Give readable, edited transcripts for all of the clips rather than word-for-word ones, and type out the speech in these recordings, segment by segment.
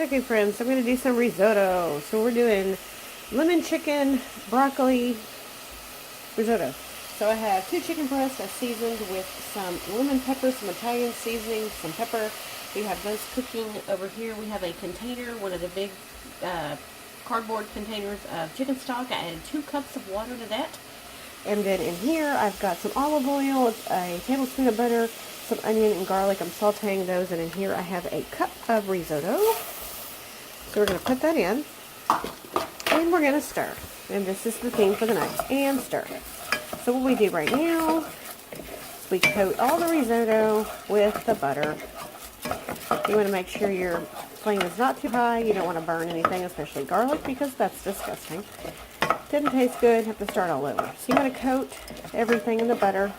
Okay friends, I'm going to do some risotto. So we're doing lemon chicken broccoli risotto. So I have 2 chicken breasts I seasoned with some lemon pepper, some Italian seasoning, some pepper. We have those cooking over here. We have a container, one of the big cardboard containers of chicken stock. I added 2 cups of water to that. And then in here I've got some olive oil, a tablespoon of butter, some onion and garlic. I'm sauteing those, and in here I have a cup of risotto. So we're going to put that in, and we're going to stir. And this is the theme for the night, and stir. So what we do right now is we coat all the risotto with the butter. You want to make sure your flame is not too high. You don't want to burn anything, especially garlic, because that's disgusting. Didn't taste good, have to start all over. So you want to coat everything in the butter,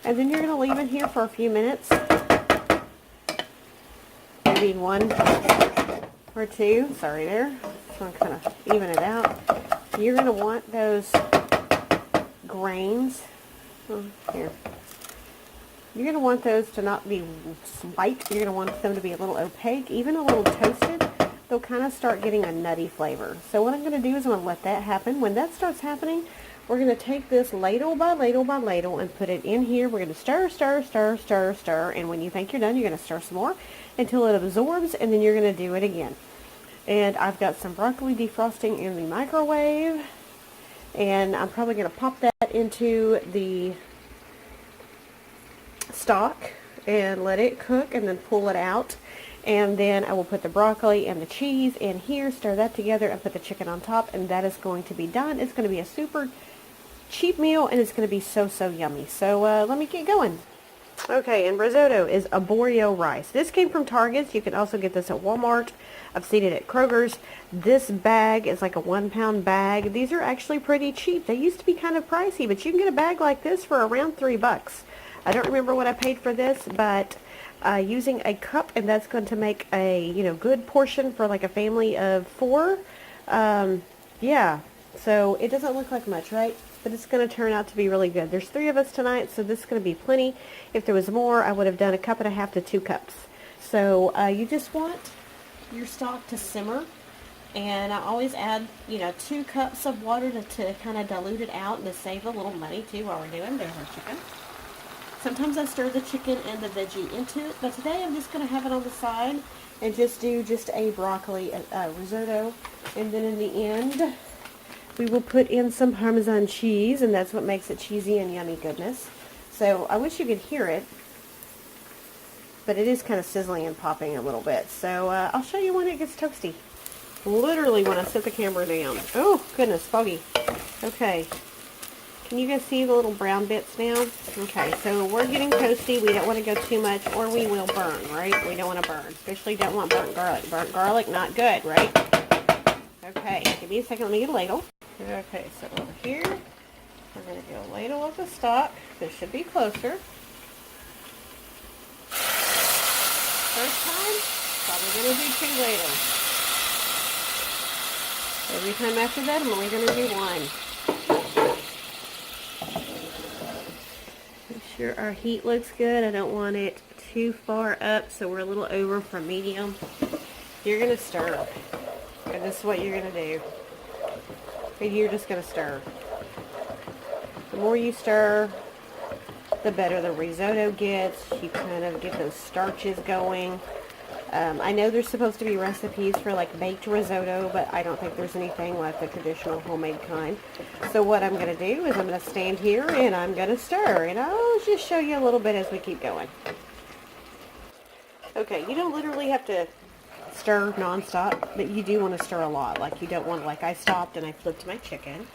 and then you're going to leave it here for a few minutes. Maybe 1 or 2. Sorry there. Just want to kind of even it out. You're going to want those grains. Here. You're going to want those to not be white. You're going to want them to be a little opaque, even a little toasted. They'll kind of start getting a nutty flavor. So what I'm going to do is I'm going to let that happen. When that starts happening, we're going to take this ladle by ladle by ladle and put it in here. We're going to stir, stir, stir, stir, stir. And when you think you're done, you're going to stir some more until it absorbs, and then you're going to do it again. And I've got some broccoli defrosting in the microwave. And I'm probably going to pop that into the stock and let it cook and then pull it out. And then I will put the broccoli and the cheese in here, stir that together, and put the chicken on top, and that is going to be done. It's going to be a super cheap meal, and it's going to be so yummy. So let me get going. Okay, and risotto is Aborio Rice. This came from Target's. You can also get this at Walmart. I've seen it at Kroger's. This bag is like a 1-pound bag. These are actually pretty cheap. They used to be kind of pricey, but you can get a bag like this for around $3. I don't remember what I paid for this, but using a cup, and that's going to make a good portion for like a family of 4. Yeah, so it doesn't look like much, right? But it's going to turn out to be really good. There's 3 of us tonight, so this is going to be plenty. If there was more, I would have done 1.5 cups to 2 cups. So you just want your stock to simmer, and I always add 2 cups of water to kind of dilute it out and to save a little money too while we're doing. There's our chicken. Sometimes I stir the chicken and the veggie into it, but today I'm just going to have it on the side and just do a broccoli risotto. And then in the end, we will put in some Parmesan cheese, and that's what makes it cheesy and yummy goodness. So I wish you could hear it, but it is kind of sizzling and popping a little bit. So I'll show you when it gets toasty. Literally when I set the camera down. Oh, goodness, foggy. Okay. Can you guys see the little brown bits now? Okay, so we're getting toasty. We don't want to go too much, or we will burn, right? We don't want to burn. Especially don't want burnt garlic. Burnt garlic, not good, right? Okay, give me a second. Let me get a ladle. Okay, so over here, we're going to get a ladle of the stock. This should be closer. First time, probably going to do 2 ladles. Every time after that, I'm only going to do 1. Make sure our heat looks good. I don't want it too far up, so we're a little over for medium. You're going to stir, and this is what you're going to do. And you're just going to stir. The more you stir, the better the risotto gets. You kind of get those starches going. I know there's supposed to be recipes for like baked risotto, but I don't think there's anything like the traditional homemade kind. So what I'm going to do is I'm going to stand here and I'm going to stir. And I'll just show you a little bit as we keep going. Okay, you don't literally have to stir non-stop, but you do want to stir a lot. Like you don't want, like I stopped and I flipped my chicken.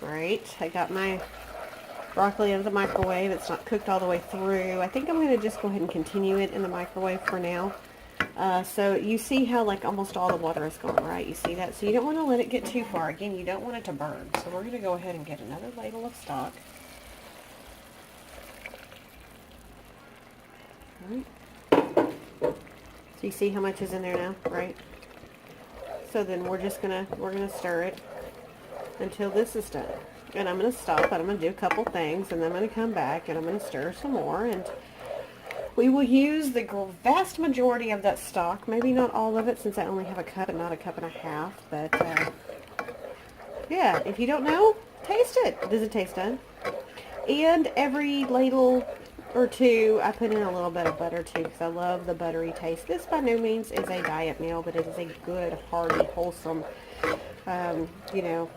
Right, I got my broccoli out of the microwave. It's not cooked all the way through. I think I'm going to just go ahead and continue it in the microwave for now. So you see how like almost all the water is gone, right? You see that? So you don't want to let it get too far. Again, you don't want it to burn. So we're going to go ahead and get another ladle of stock. All right. So you see how much is in there now, right? So then we're gonna stir it until this is done. And I'm gonna stop and I'm gonna do a couple things, and then I'm gonna come back and I'm gonna stir some more, and We will use the vast majority of that stock. Maybe not all of it, since I only have a cup and not a cup and a half. But, yeah, if you don't know, taste it. Does it taste good? And every ladle or two, I put in a little bit of butter, too, because I love the buttery taste. This, by no means, is a diet meal, but it is a good, hearty, wholesome, you know,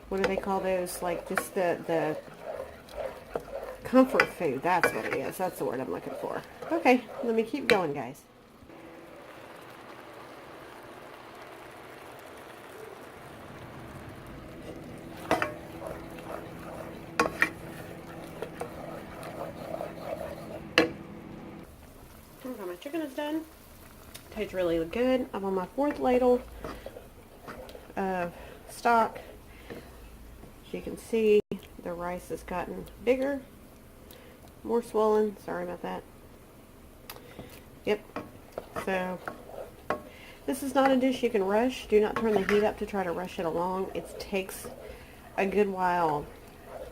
what do they call those? Like, just the comfort food. That's what it is. That's the word I'm looking for. Okay, let me keep going, guys. Okay, my chicken is done. Tastes really good. I'm on my 4th ladle of stock. As you can see, the rice has gotten bigger, more swollen. Sorry about that. Yep. So, this is not a dish you can rush. Do not turn the heat up to try to rush it along. It takes a good while,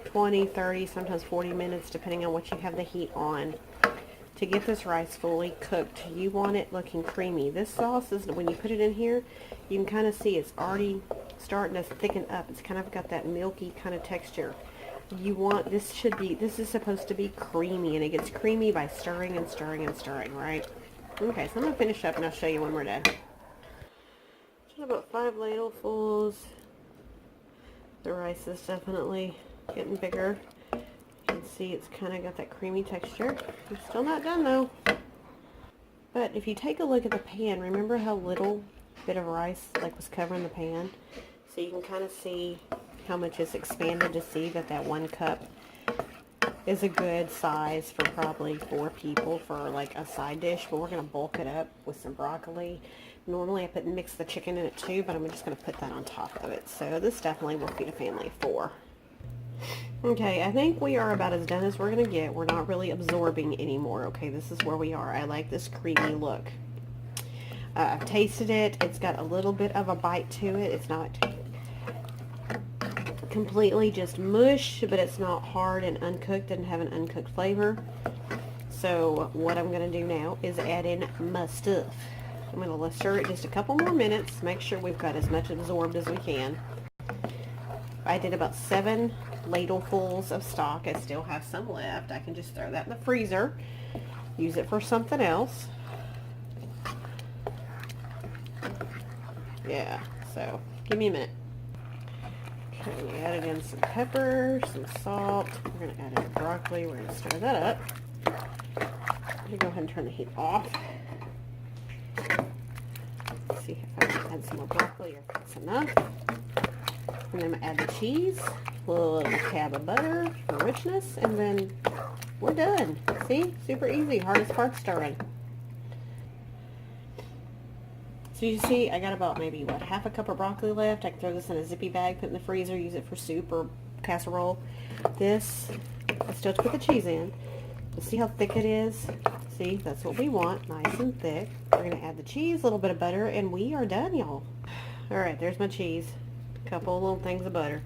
20, 30, sometimes 40 minutes, depending on what you have the heat on, to get this rice fully cooked. You want it looking creamy. This sauce is, when you put it in here, you can kind of see it's already starting to thicken up. It's kind of got that milky kind of texture. You want, this is supposed to be creamy, and it gets creamy by stirring and stirring and stirring, right? Okay, so I'm going to finish up and I'll show you when we're done. Just about 5 ladlefuls. The rice is definitely getting bigger. You can see it's kind of got that creamy texture. It's still not done though. But if you take a look at the pan, remember how little bit of rice was covering the pan? So you can kind of see how much it's expanded to see that that 1 cup is a good size for probably 4 people for like a side dish. But we're going to bulk it up with some broccoli. Normally I mix the chicken in it too, but I'm just going to put that on top of it. So this definitely will feed a family of 4. Okay, I think we are about as done as we're going to get. We're not really absorbing anymore. Okay, this is where we are. I like this creamy look. I've tasted it. It's got a little bit of a bite to it. It's not completely just mush, but it's not hard and uncooked. Doesn't have an uncooked flavor. So what I'm going to do now is add in my stuff. I'm going to stir it just a couple more minutes. Make sure we've got as much absorbed as we can. I did about 7 ladlefuls of stock. I still have some left. I can just throw that in the freezer. Use it for something else. Yeah, so give me a minute. Okay, we added in some pepper, some salt. We're going to add in broccoli. We're going to stir that up. I'm going to go ahead and turn the heat off. Let's see if I can add some more broccoli or if that's enough. And then I'm going to add the cheese, a little tab of butter for richness, and then we're done. See? Super easy. Hardest part stirring. So you see, I got about maybe, half a cup of broccoli left. I can throw this in a zippy bag, put it in the freezer, use it for soup or casserole. This, I still have to put the cheese in. But see how thick it is? See, that's what we want, nice and thick. We're going to add the cheese, a little bit of butter, and we are done, y'all. Alright, there's my cheese. A couple of little things of butter.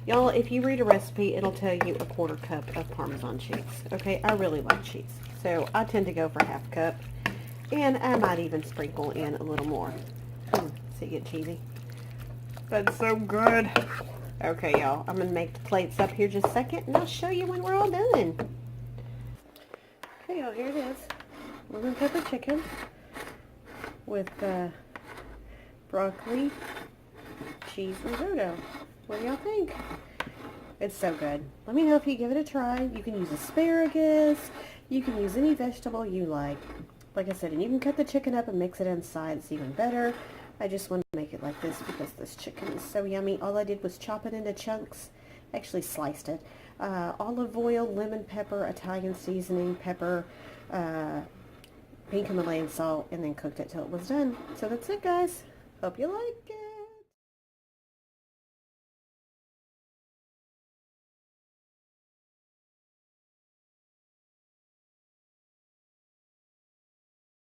Y'all, if you read a recipe, it'll tell you a 1/4 cup of Parmesan cheese. Okay, I really like cheese. So I tend to go for 1/2 cup. And I might even sprinkle in a little more. So you get cheesy. That's so good. Okay, y'all. I'm going to make the plates up here just a second, and I'll show you when we're all done. Okay, y'all. Here it is. Lemon pepper chicken with broccoli, cheese, risotto. What do y'all think? It's so good. Let me know if you give it a try. You can use asparagus. You can use any vegetable you like. Like I said, and you can cut the chicken up and mix it inside. It's even better. I just wanted to make it like this because this chicken is so yummy. All I did was chop it into chunks. Actually sliced it. Olive oil, lemon pepper, Italian seasoning, pepper, pink Himalayan salt, and then cooked it till it was done. So that's it, guys. Hope you like it.